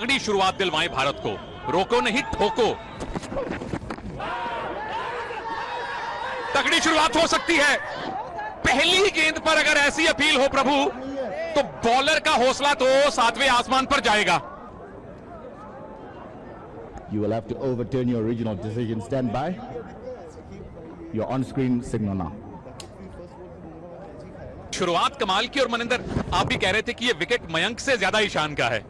तगड़ी शुरुआत दिलवाएं भारत को। रोको नहीं, ठोको। तगड़ी शुरुआत हो सकती है। पहली गेंद पर अगर ऐसी अपील हो प्रभु, तो बॉलर का हौसला तो 7वें आसमान पर जाएगा। You will have to overturn your original decision. Stand by. Your on-screen signal now. शुरुआत कमाल की। और मनिंदर, आप भी कह रहे थे कि ये विकेट मयंक से ज्यादा ईशान का है।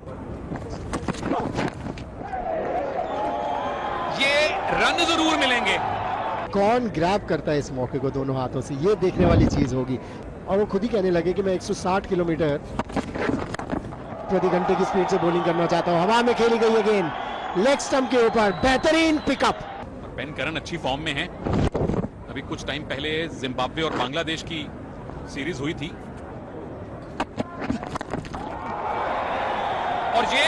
ये रन जरूर मिलेंगे। कौन ग्रैब करता है इस मौके को दोनों हाथों से, ये देखने वाली चीज होगी। और वो खुद ही कहने लगे कि मैं 160 किलोमीटर प्रति घंटे की स्पीड से बॉलिंग करना चाहता हूं। हवा में खेली गई है गेंद लेग स्टंप के ऊपर, बेहतरीन पिकअप। बेन करन अच्छी फॉर्म में है। अभी कुछ टाइम पहले जिम्बाब्वे और बांग्लादेश की सीरीज हुई थी, और ये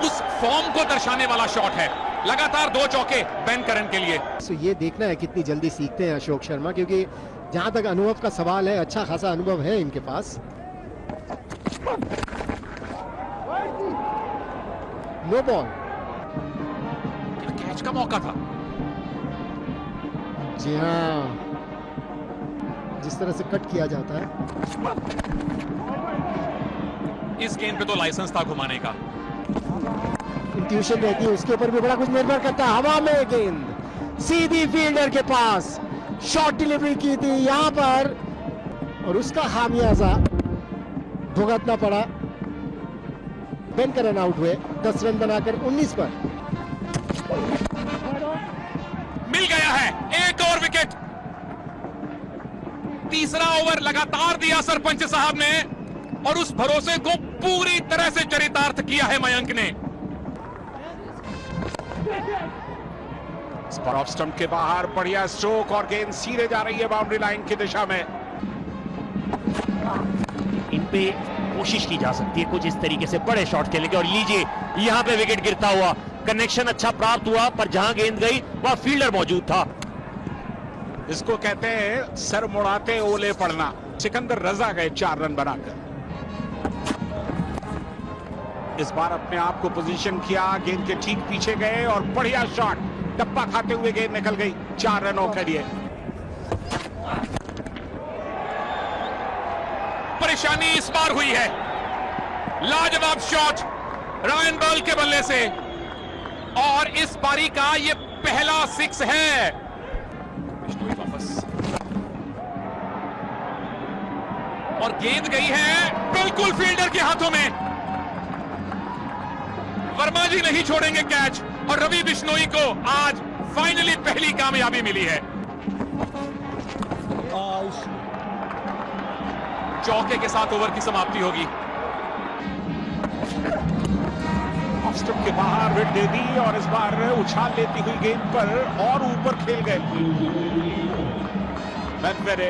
उस फॉर्म को दर्शाने वाला शॉट है। लगातार 2 चौके बेन करन के लिए। तो ये देखना है कितनी जल्दी सीखते हैं अशोक शर्मा, क्योंकि जहां तक अनुभव का सवाल है, अच्छा खासा अनुभव है इनके पास। No ball. कैच का मौका था। जी हाँ, जिस तरह से कट किया जाता है। इस गेंद पे तो लाइसेंस था घुमाने का। इंट्यूशन रहती है, उसके ऊपर भी बड़ा कुछ निर्भर करता है। हवा में गेंद सीधी फील्डर के पास, शॉर्ट डिलीवरी की थी यहां पर, और उसका खामियाजा भुगतना पड़ा। बेन करन आउट हुए 10 रन बनाकर 19 पर। मिल गया है एक और विकेट। तीसरा ओवर लगातार दिया सरपंच साहब ने, और उस भरोसे को पूरी तरह से चरितार्थ किया है मयंक ने। ऑफ स्टंप के बाहर बढ़िया स्ट्रोक, और गेंद सीधे जा रही है बाउंड्री लाइन की दिशा में। इन पे कोशिश की जा सकती है कुछ इस तरीके से बड़े शॉट खेलने की। और लीजिए यहां पे विकेट गिरता हुआ, कनेक्शन अच्छा प्राप्त हुआ, पर जहां गेंद गई वहां फील्डर मौजूद था। इसको कहते हैं सर मुड़ाते ओले पड़ना। सिकंदर रजा गए 4 रन बनाकर। इस बार अपने आप को पोजीशन किया, गेंद के ठीक पीछे गए, और बढ़िया शॉट, टप्पा खाते हुए गेंद निकल गई 4 रनों के लिए। परेशानी इस बार हुई है। लाजवाब शॉट रायन बॉल के बल्ले से, और इस पारी का ये पहला 6 है। वापस, और गेंद गई है बिल्कुल फील्डर के हाथों में। वर्मा जी नहीं छोड़ेंगे कैच, और रवि बिश्नोई को आज फाइनली पहली कामयाबी मिली है। चौके के साथ ओवर की समाप्ति होगी। ऑफ स्टंप के बाहर विकेट दे दी, और इस बार उछाल लेती हुई गेंद पर और ऊपर खेल गए मैकवेरे।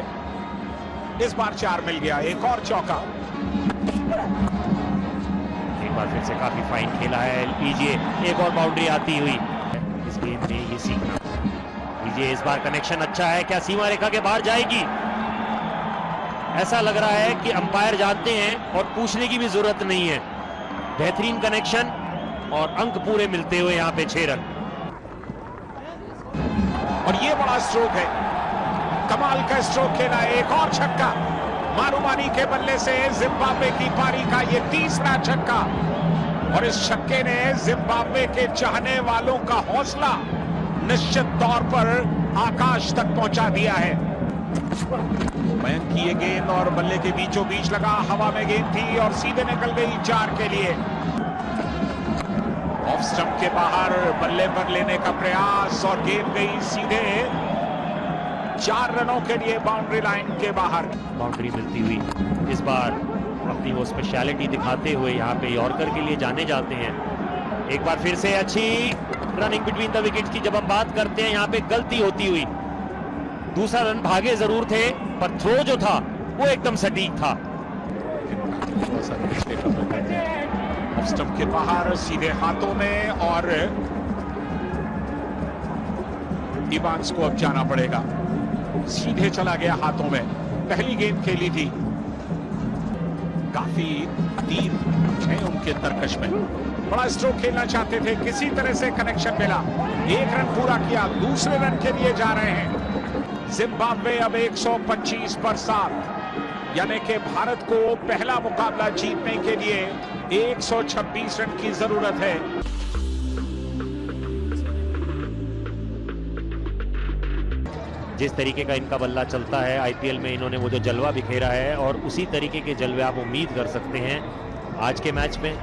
इस बार 4 मिल गया, एक और चौका। एक बार फिर से काफी फाइन खेला है। लीजिए एक और बाउंड्री आती हुई इस गेंद में, ये सीखना। लीजिए इस बार कनेक्शन अच्छा है, क्या सीमा रेखा के बाहर जाएगी? ऐसा लग रहा है कि अंपायर जानते हैं और पूछने की भी जरूरत नहीं है। बेहतरीन कनेक्शन, और अंक पूरे मिलते हुए यहां पे 6 रन। और ये बड़ा स्ट्रोक है, कमाल का स्ट्रोक खेला, एक और छक्का मारूमानी के बल्ले से। जिम्बाब्वे की पारी का ये तीसरा छक्का, और इस छक्के ने जिम्बाब्वे के चाहने वालों का हौसला निश्चित तौर पर आकाश तक पहुंचा दिया है। मयंक की ये गेंद और बल्ले के बीचों बीच लगा, हवा में गेंद थी और सीधे निकल गई 4 के लिए। ऑफ स्टंप के बाहर बल्ले पर लेने का प्रयास, और गेंद गई सीधे 4 रनों के लिए बाउंड्री लाइन के बाहर। बाउंड्री मिलती हुई इस बार अपनी वो स्पेशलिटी दिखाते हुए यहाँ पे यॉर्कर के लिए जाने जाते हैं। एक बार फिर से अच्छी रनिंग बिटवीन द विकेट्स की जब हम बात करते हैं, यहाँ पे गलती होती हुई। दूसरा रन भागे जरूर थे, पर थ्रो जो था वो एकदम सटीक था। ऑफ स्टंप के बाहर सीधे हाथों में, और इवांस को अब जाना पड़ेगा। सीधे चला गया हाथों में, पहली गेंद खेली थी। काफी तीर है उनके तरकश में। बड़ा स्ट्रोक खेलना चाहते थे, किसी तरह से कनेक्शन मिला, एक रन पूरा किया, दूसरे रन के लिए जा रहे हैं। जिम्बाब्वे अब 125 पर 7, यानी कि भारत को पहला मुकाबला जीतने के लिए 126 रन की जरूरत है। जिस तरीके का इनका बल्ला चलता है आईपीएल में, इन्होंने वो जो जलवा बिखेरा है और उसी तरीके के जलवे आप उम्मीद कर सकते हैं आज के मैच में।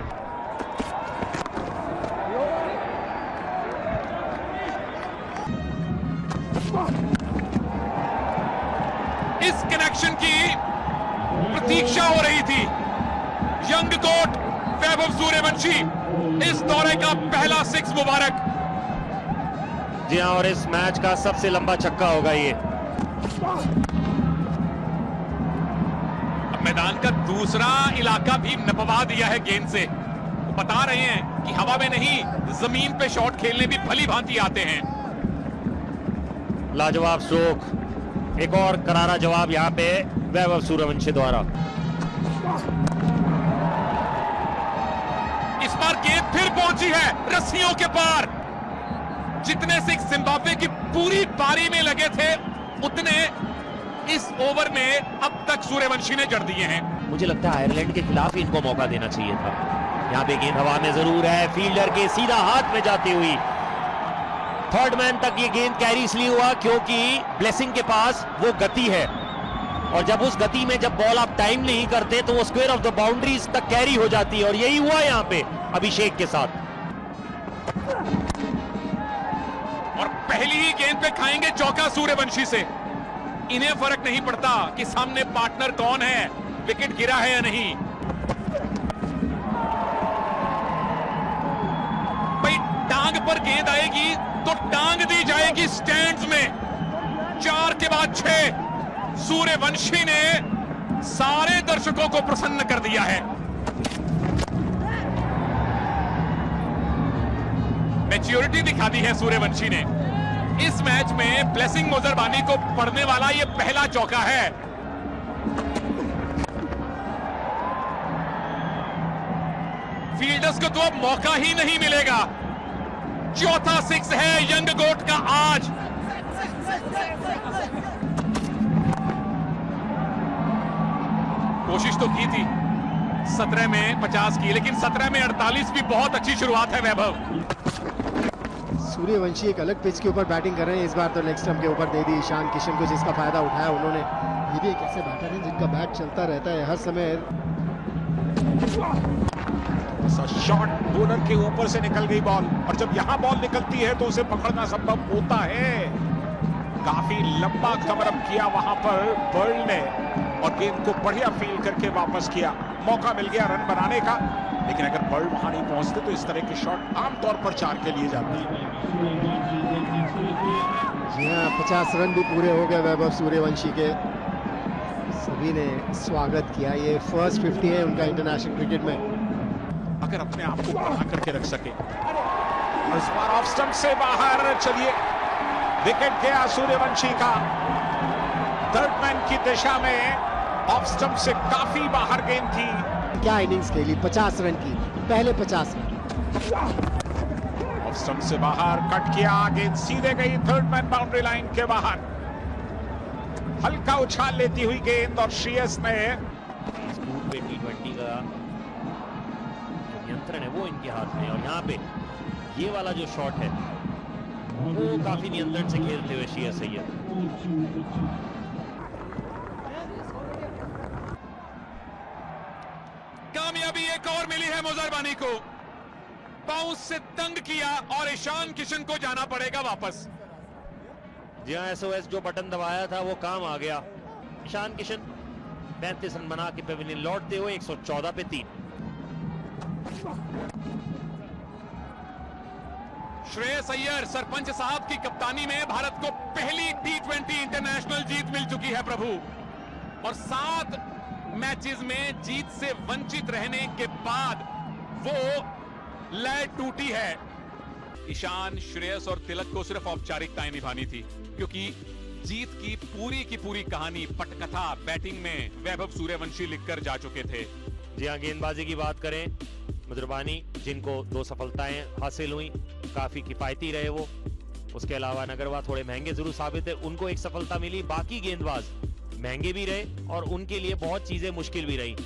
इस कनेक्शन की प्रतीक्षा हो रही थी। यंग कोट वैभव सूर्यवंशी, इस दौरे का पहला 6 मुबारक। जी हां, और इस मैच का सबसे लंबा छक्का होगा ये। अब मैदान का दूसरा इलाका भी नपवा दिया है गेंद से। वो बता रहे हैं कि हवा में नहीं, जमीन पे शॉट खेलने भी भली भांति आते हैं। लाजवाब स्ट्रोक, एक और करारा जवाब यहां पे वैभव सूर्यवंशी द्वारा। इस बार गेंद फिर पहुंची है रस्सियों के पार। जितने 6 जिम्बाब्वे की पूरी पारी में लगे थे, उतने इस ओवर में अब तक सूर्यवंशी ने जड़ दिए हैं। मुझे लगता है आयरलैंड के खिलाफ ही इनको मौका देना चाहिए था। यहाँ पे गेंद हवा में जरूर है, फील्डर के सीधा हाथ में जाती हुई थर्ड मैन तक ये गेंद कैरी इसलिए हुआ क्योंकि ब्लेसिंग के पास वो गति है, और जब उस गति में जब बॉल आप टाइम नहीं करते तो वो स्क्वायर ऑफ द बाउंड्रीज तक कैरी हो जाती है, और यही हुआ यहाँ पे अभिषेक के साथ। और पहली ही गेंद पे खाएंगे चौका सूर्यवंशी से। इन्हें फर्क नहीं पड़ता कि सामने पार्टनर कौन है, विकेट गिरा है या नहीं। भाई टांग पर गेंद आएगी तो टांग दी जाएगी स्टैंड्स में। 4 के बाद 6, सूर्यवंशी ने सारे दर्शकों को प्रसन्न कर दिया है। मैच्योरिटी दिखा दी है सूर्यवंशी ने। इस मैच में ब्लेसिंग मोजरबानी को पड़ने वाला यह पहला चौका है। फील्डर्स को तो अब मौका ही नहीं मिलेगा। चौथा 6 है यंग गोट का आज। कोशिश तो की थी 17 में 50 की, लेकिन 17 में 48 भी बहुत अच्छी शुरुआत है वैभव। सूर्यवंशी एक अलग पिच के ऊपर बैटिंग कर रहे हैं। इस बार तो लेग स्टंप के ऊपर दे दी ईशान किशन को, जिसका फायदा उठाया उन्होंने। ये भी एक ऐसे बैटर हैं जिनका बैट चलता रहता है हर समय। शॉट बॉलर के ऊपर से निकल गई बॉल, और जब यहां बॉल निकलती है तो उसे पकड़ना संभव होता है। काफी लंबा कवर अप किया वहां पर बर्ल ने, और गेंद को बढ़िया फील करके वापस किया। मौका मिल गया रन बनाने का, लेकिन अगर बर्ल वहां नहीं पहुंचते तो इस तरह के शॉट आमतौर पर 4 के लिए जाते हैं। 50 रन भी पूरे हो गए वैभव सूर्यवंशी के। सभी ने स्वागत किया। ये फर्स्ट 50 है उनका इंटरनेशनल क्रिकेट में। अगर अपने आप को बढ़ा करके रख सके। और इस बार ऑफ स्टंप से बाहर, चलिए विकेट गया सूर्यवंशी का। थर्ड मैन की दिशा में ऑफ स्टंप से काफी बाहर गेंद थी। क्या इनिंग्स खेली, 50 रन की, पहले 50 रन। ऑफ स्टंप से बाहर कट किया, गेंद सीधे गई थर्ड मैन बाउंड्री लाइन के बाहर। हल्का उछाल लेती हुई गेंद, और श्रेयस ने स्कूल पे T20 का नियंत्रण है वो इनके हाथ में, और यहाँ पे ये वाला जो शॉट है वो काफी नियंत्रण से खेलते हुए श्रेयस अय्यर। कामयाबी एक और मिली है मोजरबानी को। बाउंस से तंग किया और ईशान किशन को जाना पड़ेगा वापस। जी हाँ, SOS जो बटन दबाया था वो काम आ गया। ईशान किशन 35 रन बना के पेविलियन लौटते हुए 114 पे 3। श्रेयस अय्यर सरपंच साहब की कप्तानी में भारत को पहली T20 इंटरनेशनल जीत मिल चुकी है प्रभु, और 7 मैचेस में जीत से वंचित रहने के बाद वो लय टूटी है। ईशान, श्रेयस और तिलक को सिर्फ औपचारिकताएं निभानी थी, क्योंकि जीत की पूरी कहानी, पटकथा बैटिंग में वैभव सूर्यवंशी लिखकर जा चुके थे। जी हाँ, गेंदबाजी की बात करें, मधुरबानी, जिनको 2 सफलताएं हासिल हुई, काफी किफायती रहे वो। उसके अलावा नगरवा थोड़े महंगे जरूर साबित है, उनको 1 सफलता मिली। बाकी गेंदबाज महंगे भी रहे और उनके लिए बहुत चीजें मुश्किल भी रही।